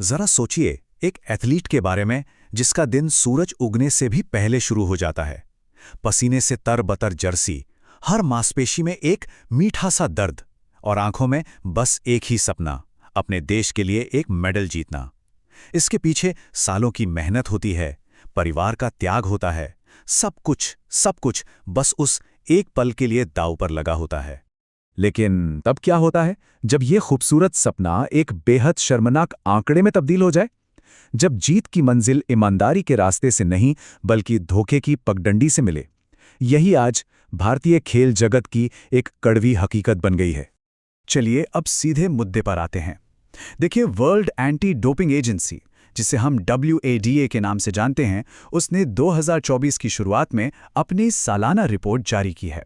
जरा सोचिए, एक एथलीट के बारे में जिसका दिन सूरज उगने से भी पहले शुरू हो जाता है। पसीने से तरबतर जर्सी, हर मांसपेशी में एक मीठा सा दर्द और आंखों में बस एक ही सपना, अपने देश के लिए एक मेडल जीतना। इसके पीछे सालों की मेहनत होती है, परिवार का त्याग होता है, सब कुछ बस उस एक पल के लिए दांव पर लगा होता है। लेकिन तब क्या होता है जब ये खूबसूरत सपना एक बेहद शर्मनाक आंकड़े में तब्दील हो जाए? जब जीत की मंजिल ईमानदारी के रास्ते से नहीं बल्कि धोखे की पगडंडी से मिले। यही आज भारतीय खेल जगत की एक कड़वी हकीकत बन गई है। चलिए अब सीधे मुद्दे पर आते हैं। देखिए, वर्ल्ड एंटी डोपिंग एजेंसी, जिसे हम WADA के नाम से जानते हैं, उसने 2024 की शुरुआत में अपनी सालाना रिपोर्ट जारी की है।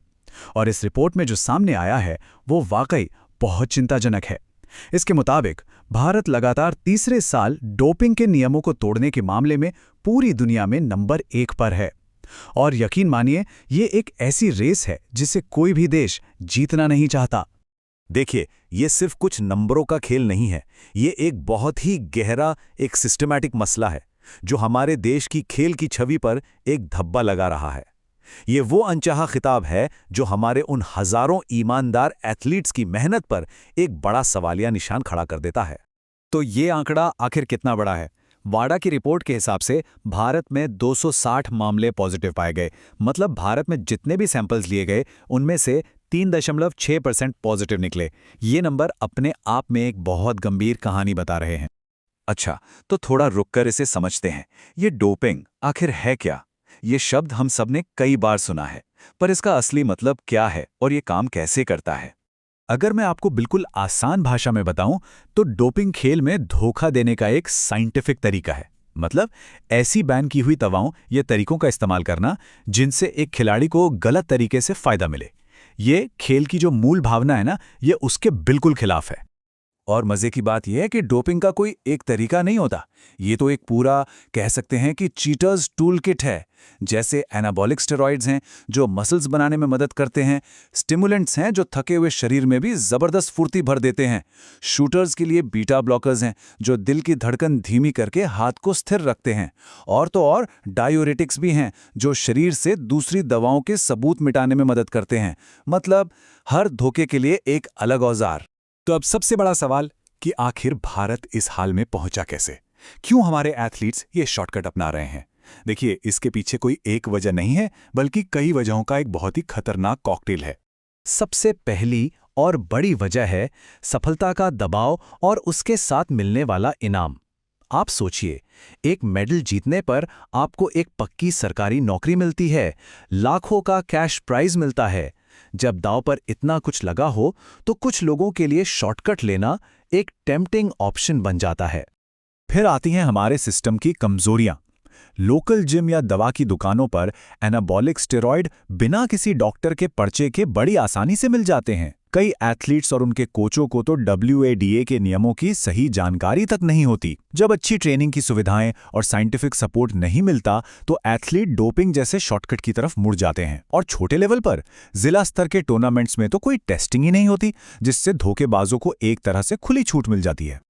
और इस रिपोर्ट में जो सामने आया है वो वाकई बहुत चिंताजनक है। इसके मुताबिक भारत लगातार तीसरे साल डोपिंग के नियमों को तोड़ने के मामले में पूरी दुनिया में नंबर 1 पर है। और यकीन मानिए, ये एक ऐसी रेस है जिसे कोई भी देश जीतना नहीं चाहता। देखिए, ये सिर्फ कुछ नंबरों का खेल नहीं है, ये एक बहुत ही गहरा, एक सिस्टमैटिक मसला है जो हमारे देश की खेल की छवि पर एक धब्बा लगा रहा है। ये वो अनचाहा खिताब है जो हमारे उन हजारों ईमानदार एथलीट्स की मेहनत पर एक बड़ा सवालिया निशान खड़ा कर देता है। तो ये आंकड़ा आखिर कितना बड़ा है? वाडा की रिपोर्ट के हिसाब से भारत में 260 मामले पॉजिटिव पाए गए। मतलब भारत में जितने भी सैंपल्स लिए गए उनमें से 3.6% पॉजिटिव निकले। ये नंबर अपने आप में एक बहुत गंभीर कहानी बता रहे हैं। अच्छा, तो थोड़ा रुककर इसे समझते हैं। ये डोपिंग आखिर है क्या? ये शब्द हम सबने कई बार सुना है, पर इसका असली मतलब क्या है और ये काम कैसे करता है? अगर मैं आपको बिल्कुल आसान भाषा में बताऊं तो डोपिंग खेल में धोखा देने का एक साइंटिफिक तरीका है। मतलब ऐसी बैन की हुई दवाओं या तरीकों का इस्तेमाल करना जिनसे एक खिलाड़ी को गलत तरीके से फायदा मिले। ये खेल की जो मूल भावना है ना, ये उसके बिल्कुल खिलाफ है। और मजे की बात यह है कि डोपिंग का कोई एक तरीका नहीं होता। ये तो एक पूरा, कह सकते हैं कि चीटर्स टूल किट है। जैसे एनाबॉलिक स्टेरॉइड्स हैं जो मसल्स बनाने में मदद करते हैं, स्टिमुलेंट्स हैं जो थके हुए शरीर में भी जबरदस्त फुर्ती भर देते हैं, शूटर्स के लिए बीटा ब्लॉकर्स हैं जो दिल की धड़कन धीमी करके हाथ को स्थिर रखते हैं, और तो और डायोरेटिक्स भी हैं जो शरीर से दूसरी दवाओं के सबूत मिटाने में मदद करते हैं। मतलब हर धोखे के लिए एक अलग औजार। तो अब सबसे बड़ा सवाल कि आखिर भारत इस हाल में पहुंचा कैसे? क्यों हमारे एथलीट्स ये शॉर्टकट अपना रहे हैं? देखिए, इसके पीछे कोई एक वजह नहीं है, बल्कि कई वजहों का एक बहुत ही खतरनाक कॉकटेल है। सबसे पहली और बड़ी वजह है सफलता का दबाव और उसके साथ मिलने वाला इनाम। आप सोचिए, एक मेडल जीतने पर आपको एक पक्की सरकारी नौकरी मिलती है, लाखों का कैश प्राइज मिलता है। जब दांव पर इतना कुछ लगा हो तो कुछ लोगों के लिए शॉर्टकट लेना एक टेम्पटिंग ऑप्शन बन जाता है। फिर आती हैं हमारे सिस्टम की कमजोरियां। लोकल जिम या दवा की दुकानों पर एनाबॉलिक स्टेरॉइड बिना किसी डॉक्टर के पर्चे के बड़ी आसानी से मिल जाते हैं। कई एथलीट्स और उनके कोचों को तो WADA के नियमों की सही जानकारी तक नहीं होती। जब अच्छी ट्रेनिंग की सुविधाएं और साइंटिफिक सपोर्ट नहीं मिलता तो एथलीट डोपिंग जैसे शॉर्टकट की तरफ मुड़ जाते हैं। और छोटे लेवल पर जिला स्तर के टूर्नामेंट्स में तो कोई टेस्टिंग ही नहीं होती, जिससे धोखेबाजों को एक तरह से खुली छूट मिल जाती है।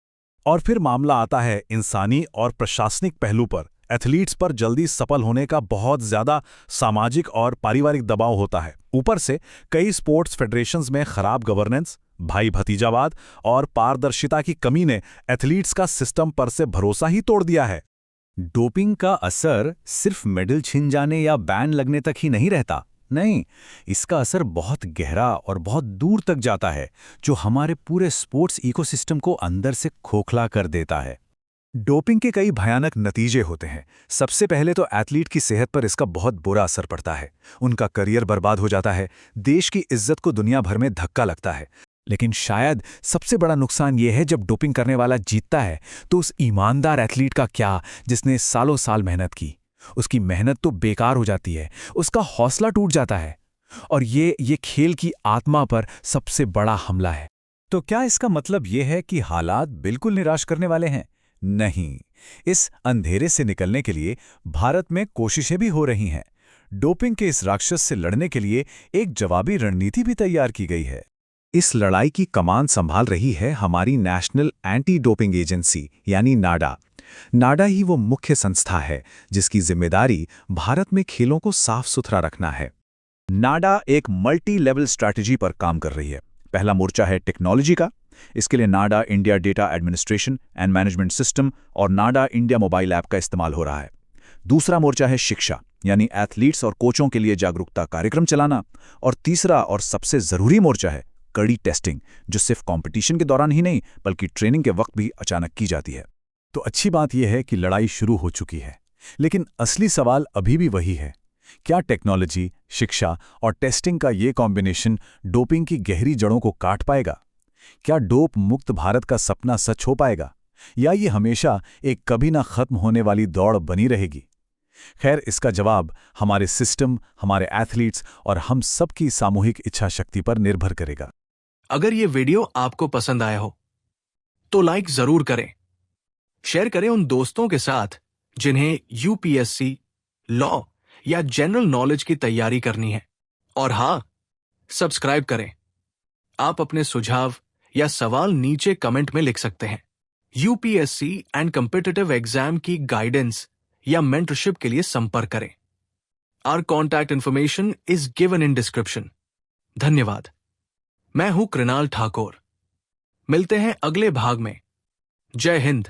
और फिर मामला आता है इंसानी और प्रशासनिक पहलू पर। एथलीट्स पर जल्दी सफल होने का बहुत ज्यादा सामाजिक और पारिवारिक दबाव होता है। ऊपर से कई स्पोर्ट्स फेडरेशंस में खराब गवर्नेंस, भाई भतीजावाद और पारदर्शिता की कमी ने एथलीट्स का सिस्टम पर से भरोसा ही तोड़ दिया है। डोपिंग का असर सिर्फ मेडल छिन जाने या बैन लगने तक ही नहीं रहता। नहीं, इसका असर बहुत गहरा और बहुत दूर तक जाता है, जो हमारे पूरे स्पोर्ट्स इकोसिस्टम को अंदर से खोखला कर देता है। डोपिंग के कई भयानक नतीजे होते हैं। सबसे पहले तो एथलीट की सेहत पर इसका बहुत बुरा असर पड़ता है। उनका करियर बर्बाद हो जाता है, देश की इज्जत को दुनिया भर में धक्का लगता है। लेकिन शायद सबसे बड़ा नुकसान यह है, जब डोपिंग करने वाला जीतता है तो उस ईमानदार एथलीट का क्या, जिसने सालों साल मेहनत की? उसकी मेहनत तो बेकार हो जाती है, उसका हौसला टूट जाता है। और ये खेल की आत्मा पर सबसे बड़ा हमला है। तो क्या इसका मतलब यह है कि हालात बिल्कुल निराश करने वाले हैं? नहीं, इस अंधेरे से निकलने के लिए भारत में कोशिशें भी हो रही हैं। डोपिंग के इस राक्षस से लड़ने के लिए एक जवाबी रणनीति भी तैयार की गई है। इस लड़ाई की कमान संभाल रही है हमारी नेशनल एंटी डोपिंग एजेंसी यानी नाडा। नाडा ही वो मुख्य संस्था है जिसकी जिम्मेदारी भारत में खेलों को साफ सुथरा रखना है। नाडा एक मल्टी लेवल स्ट्रैटेजी पर काम कर रही है। पहला मोर्चा है टेक्नोलॉजी का। इसके लिए NADA India data administration and management system और नाडा इंडिया मोबाइल ऐप का इस्तेमाल हो रहा है। दूसरा मोर्चा है शिक्षा, यानी एथलीट्स और कोचों के लिए जागरूकता कार्यक्रम चलाना। और तीसरा और सबसे जरूरी मोर्चा है कड़ी टेस्टिंग, जो सिर्फ कंपटीशन के दौरान ही नहीं बल्कि ट्रेनिंग के वक्त भी अचानक की जाती है। तो अच्छी बात यह है कि लड़ाई शुरू हो चुकी है, लेकिन असली सवाल अभी भी वही है। क्या टेक्नोलॉजी, शिक्षा और टेस्टिंग का ये कॉम्बिनेशन डोपिंग की गहरी जड़ों को काट पाएगा? क्या डोप मुक्त भारत का सपना सच हो पाएगा, या ये हमेशा एक कभी ना खत्म होने वाली दौड़ बनी रहेगी? खैर, इसका जवाब हमारे सिस्टम, हमारे एथलीट्स और हम सबकी सामूहिक इच्छा शक्ति पर निर्भर करेगा। अगर ये वीडियो आपको पसंद आया हो तो लाइक जरूर करें, शेयर करें उन दोस्तों के साथ जिन्हें यूपीएससी, लॉ या जनरल नॉलेज की तैयारी करनी है। और हाँ, सब्सक्राइब करें। आप अपने सुझाव या सवाल नीचे कमेंट में लिख सकते हैं। यूपीएससी एंड कॉम्पिटिटिव एग्जाम की गाइडेंस या मेंटरशिप के लिए संपर्क करें। Our contact information is given in description. धन्यवाद। मैं हूं कृणाल ठाकुर। मिलते हैं अगले भाग में। जय हिंद।